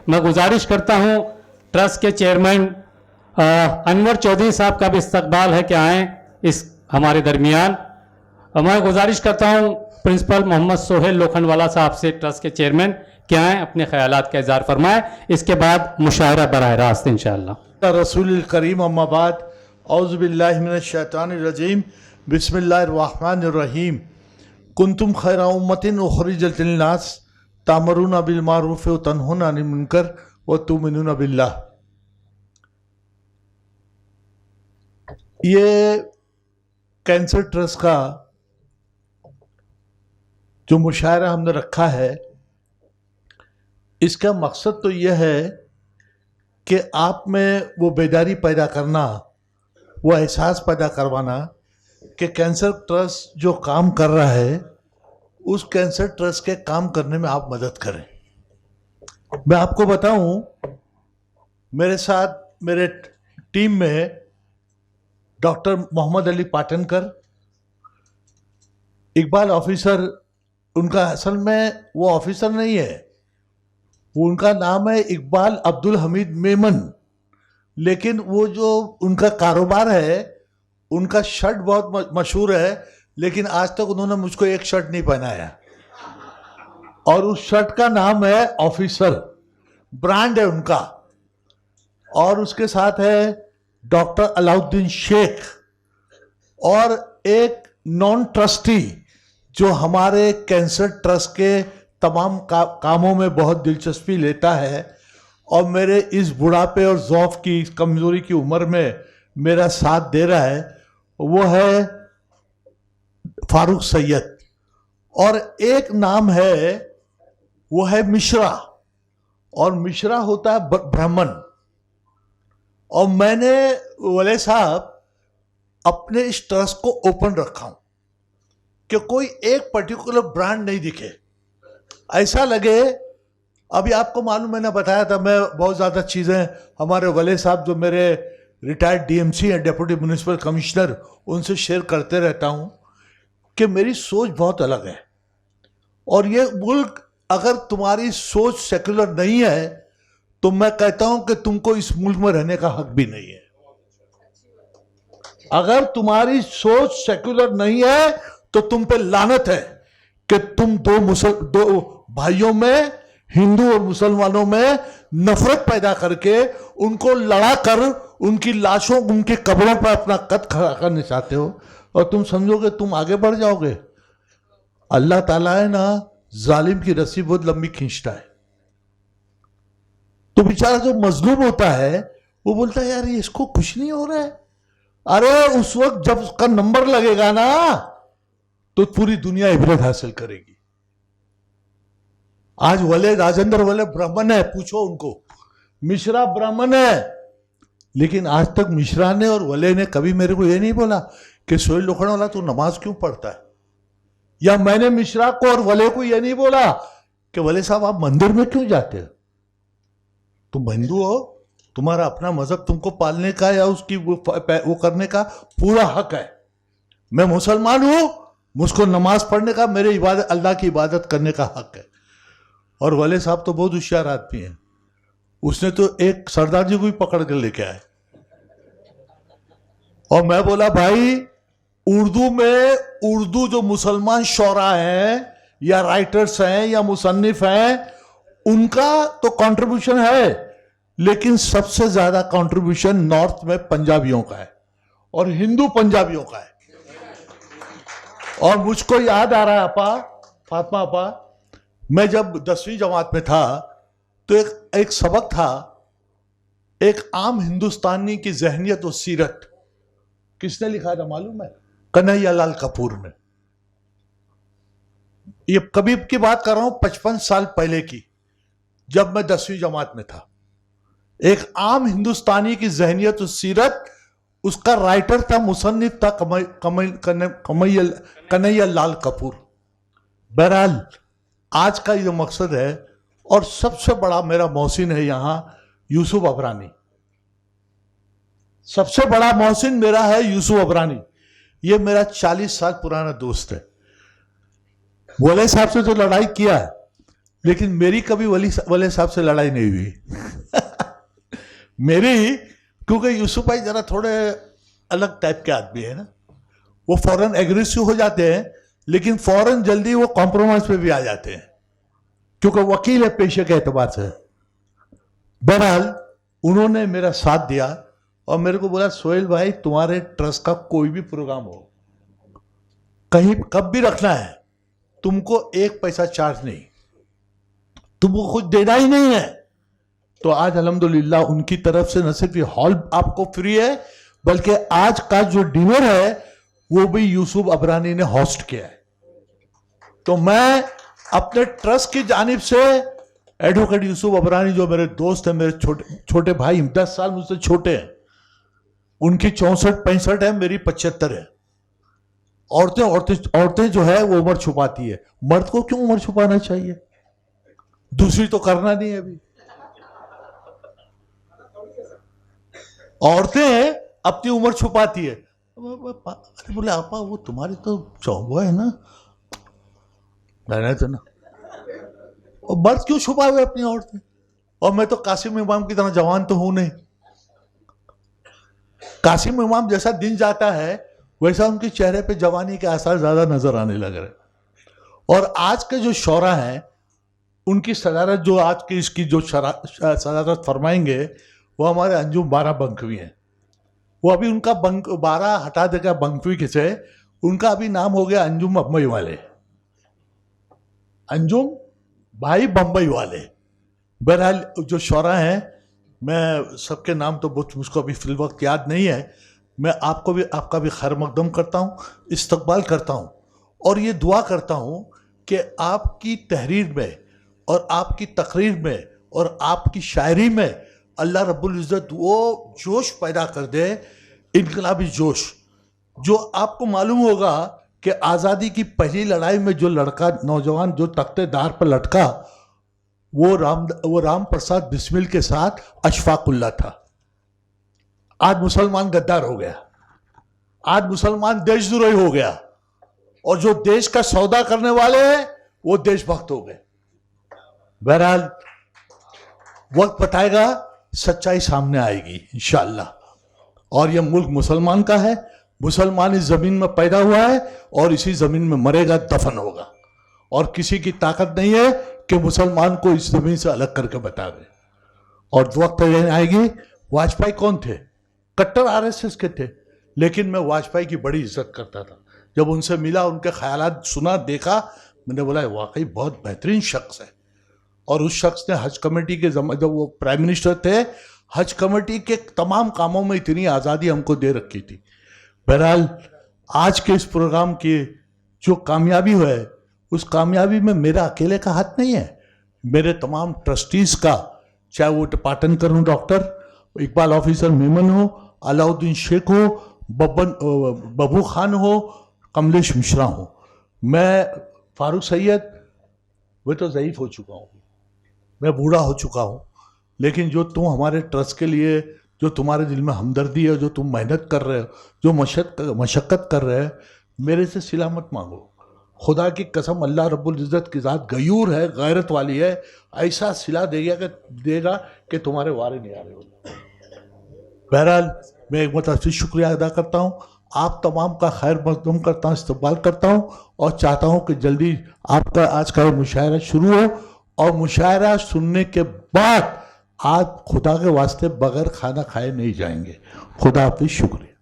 मैं गुजारिश करता हूं ट्रस्ट के चेयरमैन अनवर चौधरी साहब का भी इस्तकबाल है कि आएँ इस हमारे दरमियान। मैं गुजारिश करता हूं प्रिंसिपल मोहम्मद सोहेल लोखंडवाला साहब से, ट्रस्ट के चेयरमैन, कि आएँ अपने ख्यालात का इज़हार फरमाएं। इसके बाद मुशावरा बराह रास्त इंशाअल्लाह। रसूल करीम अम्मा बाद औज़ु बिल्लाहि मिनश शैतानिर रजीम बिस्मिल्लाहिर रहमानिर रहीम कुंतुम खैरा उम्मतिन उखरिजत लिन्नास तामरूना बिल मारूफ व तनहुना अनिल मुनकर व तुमिनूना बिल्लाह। ये कैंसर ट्रस्ट का जो मुशायरा हमने रखा है, इसका मकसद तो यह है कि आप में वो बेदारी पैदा करना, वो एहसास पैदा करवाना कि कैंसर ट्रस्ट जो काम कर रहा है उस कैंसर ट्रस्ट के काम करने में आप मदद करें। मैं आपको बताऊं, मेरे साथ मेरे टीम में डॉक्टर मोहम्मद अली पाटनकर, इकबाल ऑफिसर, उनका असल में वो ऑफिसर नहीं है, वो उनका नाम है इकबाल अब्दुल हमीद मेमन, लेकिन वो जो उनका कारोबार है, उनका शर्ट बहुत मशहूर है, लेकिन आज तक उन्होंने मुझको एक शर्ट नहीं पहनाया, और उस शर्ट का नाम है ऑफिसर, ब्रांड है उनका। और उसके साथ है डॉक्टर अलाउद्दीन शेख, और एक नॉन ट्रस्टी जो हमारे कैंसर ट्रस्ट के तमाम कामों में बहुत दिलचस्पी लेता है और मेरे इस बुढ़ापे और ज़ौफ़ की, कमज़ोरी की उम्र में मेरा साथ दे रहा है, वो है फारूक सैयद। और एक नाम है, वो है मिश्रा, और मिश्रा होता है ब्राह्मण। और मैंने वले साहब अपने इस ट्रस्ट को ओपन रखा हूं कि कोई एक पर्टिकुलर ब्रांड नहीं दिखे, ऐसा लगे। अभी आपको मालूम, मैंने बताया था, मैं बहुत ज़्यादा चीज़ें हमारे वले साहब जो मेरे रिटायर्ड डीएमसी हैं, डेप्यूटी म्यूनिसिपल कमिश्नर, उनसे शेयर करते रहता हूं कि मेरी सोच बहुत अलग है। और ये मुल्क, अगर तुम्हारी सोच सेकुलर नहीं है तो मैं कहता हूं कि तुमको इस मुल्क में रहने का हक भी नहीं है। अगर तुम्हारी सोच सेकुलर नहीं है तो तुम पे लानत है कि तुम दो भाइयों में, हिंदू और मुसलमानों में नफरत पैदा करके उनको लड़ा कर उनकी लाशों, उनके कब्रों पर अपना कद खड़ा करना चाहते हो, और तुम समझोगे तुम आगे बढ़ जाओगे। अल्लाह ताला है ना, जालिम की रस्सी बहुत लंबी खींचता है। तो बेचारा जो मजलूम होता है वो बोलता है यार ये इसको कुछ नहीं हो रहा है। अरे उस वक्त जब उसका नंबर लगेगा ना तो पूरी दुनिया इबरत हासिल करेगी। आज वले, राजेंद्र वले ब्राह्मण है, पूछो उनको, मिश्रा ब्राह्मण है, लेकिन आज तक मिश्रा ने और वले ने कभी मेरे को ये नहीं बोला कि सोहेल लोखंडवाला तू नमाज क्यों पढ़ता है, या मैंने मिश्रा को और वले को ये नहीं बोला कि वले साहब आप मंदिर में क्यों जाते हो, तुम हिंदू हो, तुम्हारा अपना मजहब तुमको पालने का या उसकी वो करने का पूरा हक है। मैं मुसलमान हूं, मुझको नमाज पढ़ने का, मेरे इबादत, अल्लाह की इबादत करने का हक है। और वले साहब तो बहुत होशियार आदमी है, उसने तो एक सरदार जी को भी पकड़ कर लेके आए। और मैं बोला भाई, उर्दू में, उर्दू जो मुसलमान शोरा हैं या राइटर्स हैं या मुसन्निफ हैं, उनका तो कंट्रीब्यूशन है, लेकिन सबसे ज्यादा कंट्रीब्यूशन नॉर्थ में पंजाबियों का है और हिंदू पंजाबियों का है। और मुझको याद आ रहा है अपा, फातिमा अपा, मैं जब 10वीं जमात में था तो एक सबक था, एक आम हिंदुस्तानी की जहनियत और सीरत, किसने लिखा था मालूम है? कन्हैया लाल कपूर ने। ये कभी की बात कर रहा हूं, 55 साल पहले की, जब मैं 10वीं जमात में था। एक आम हिंदुस्तानी की जहनियत और सीरत, उसका राइटर था, मुसन्निफ था कन्हैया लाल कपूर। बहरहाल आज का ये मकसद है, और सबसे बड़ा मेरा मोहसिन है यहां यूसुफ अबरानी, सबसे बड़ा मोहसिन मेरा है यूसुफ अबरानी। ये मेरा 40 साल पुराना दोस्त है। वले साहब से तो लड़ाई किया है, लेकिन मेरी कभी वाले साहब से लड़ाई नहीं हुई मेरी, क्योंकि यूसुफ भाई जरा थोड़े अलग टाइप के आदमी है ना, वो फौरन एग्रेसिव हो जाते हैं, लेकिन फौरन जल्दी वो कॉम्प्रोमाइज पे भी आ जाते हैं, क्योंकि वकील है पेशे के एतबार से। बहरहाल उन्होंने मेरा साथ दिया और मेरे को बोला, सोहेल भाई तुम्हारे ट्रस्ट का कोई भी प्रोग्राम हो, कहीं कब भी रखना है, तुमको 1 पैसा चार्ज नहीं, तुमको कुछ देना ही नहीं है। तो आज अल्हम्दुलिल्लाह उनकी तरफ से न सिर्फ ये हॉल आपको फ्री है, बल्कि आज का जो डिनर है वो भी यूसुफ अबरानी ने होस्ट किया है। तो मैं अपने ट्रस्ट की जानिब से एडवोकेट यूसुफ अबरानी, जो मेरे दोस्त हैं, मेरे छोटे भाई 10 साल मुझसे छोटे हैं, उनकी 64-65 है, मेरी 75 है। औरतें जो है वो उम्र छुपाती है, मर्द को क्यों उम्र छुपाना चाहिए, दूसरी तो करना नहीं है अभी। औरतें अपनी उम्र छुपाती है। अरे बोले आपा वो तुम्हारी तो 14 है ना, मैंने तो ना, और मर्द क्यों छुपा हुए अपनी औरतें, और मैं तो कासिम इमाम की तरह जवान तो हूं नहीं। कासिम इमाम जैसा दिन जाता है वैसा उनके चेहरे पे जवानी के आसार ज्यादा नजर आने लग रहे। और आज के जो शौरा हैं उनकी सदारत, जो आज की इसकी जो सदारत फरमाएंगे, वो हमारे अंजुम 12 बंकवी हैं। वो अभी उनका 12 हटा देगा बंकवी के से, उनका अभी नाम हो गया अंजुम बम्बई वाले, अंजुम भाई बम्बई वाले। बहरहाल जो शौरा हैं, मैं सबके नाम तो मुझको अभी फिल वक्त याद नहीं है। मैं आपको भी, आपका भी खैर मकदम करता हूँ, इस्तकबाल करता हूँ, और ये दुआ करता हूँ कि आपकी तहरीर में और आपकी तकरीर में और आपकी शायरी में अल्लाह रब्बुल इज़्ज़त वो जोश पैदा कर दे, इनकलाबी जोश, जो आपको मालूम होगा कि आज़ादी की पहली लड़ाई में जो लड़का, नौजवान जो तख्तेदार पर लटका, वो राम प्रसाद बिस्मिल के साथ अशफाकुल्ला था। आज मुसलमान गद्दार हो गया, आज मुसलमान देशद्रोही हो गया, और जो देश का सौदा करने वाले हैं वो देशभक्त हो गए। बहरहाल वक्त बताएगा, सच्चाई सामने आएगी इंशाअल्लाह। और यह मुल्क मुसलमान का है, मुसलमान इस जमीन में पैदा हुआ है और इसी जमीन में मरेगा, दफन होगा, और किसी की ताकत नहीं है कि मुसलमान को इस जमीन से अलग करके बता दे। और वक्त आएगी, वाजपेयी कौन थे, कट्टर आरएसएस के थे, लेकिन मैं वाजपेयी की बड़ी इज्जत करता था। जब उनसे मिला, उनके ख्यालात सुना, देखा, मैंने बोला वाकई बहुत बेहतरीन शख्स है। और उस शख्स ने हज कमेटी के जब वो प्राइम मिनिस्टर थे, हज कमेटी के तमाम कामों में इतनी आज़ादी हमको दे रखी थी। बहरहाल आज के इस प्रोग्राम की जो कामयाबी है, उस कामयाबी में मेरा अकेले का हाथ नहीं है, मेरे तमाम ट्रस्टीज़ का, चाहे वो पाटनकर हो, डॉक्टर इकबाल ऑफिसर मेमन हो, अलाउद्दीन शेख हो, बबू खान हो, कमलेश मिश्रा हो, मैं फारूक सैयद, वो तो ज़ईफ़ हो चुका हूँ, मैं बूढ़ा हो चुका हूँ, लेकिन जो तुम हमारे ट्रस्ट के लिए, जो तुम्हारे दिल में हमदर्दी है, जो तुम मेहनत कर रहे हो, जो मशक्क़त कर रहे हो, मेरे से सिला मत मांगो। खुदा की कसम, अल्लाह रब्बुल इज़्ज़त की ज़ात गयूर है, गैरत वाली है, ऐसा सिला देगा कि तुम्हारे वारे नहीं आ रहे हो। बहरहाल मैं एक मरतबा फिर शुक्रिया अदा करता हूँ, आप तमाम का खैर मकदम करता हूँ, इस्तकबाल करता हूँ, और चाहता हूँ कि जल्दी आपका आज का मुशायरा शुरू हो, और मुशायरा सुनने के बाद आप खुदा के वास्ते बगैर खाना खाए नहीं जाएंगे। खुदा हाफिज़, शुक्रिया।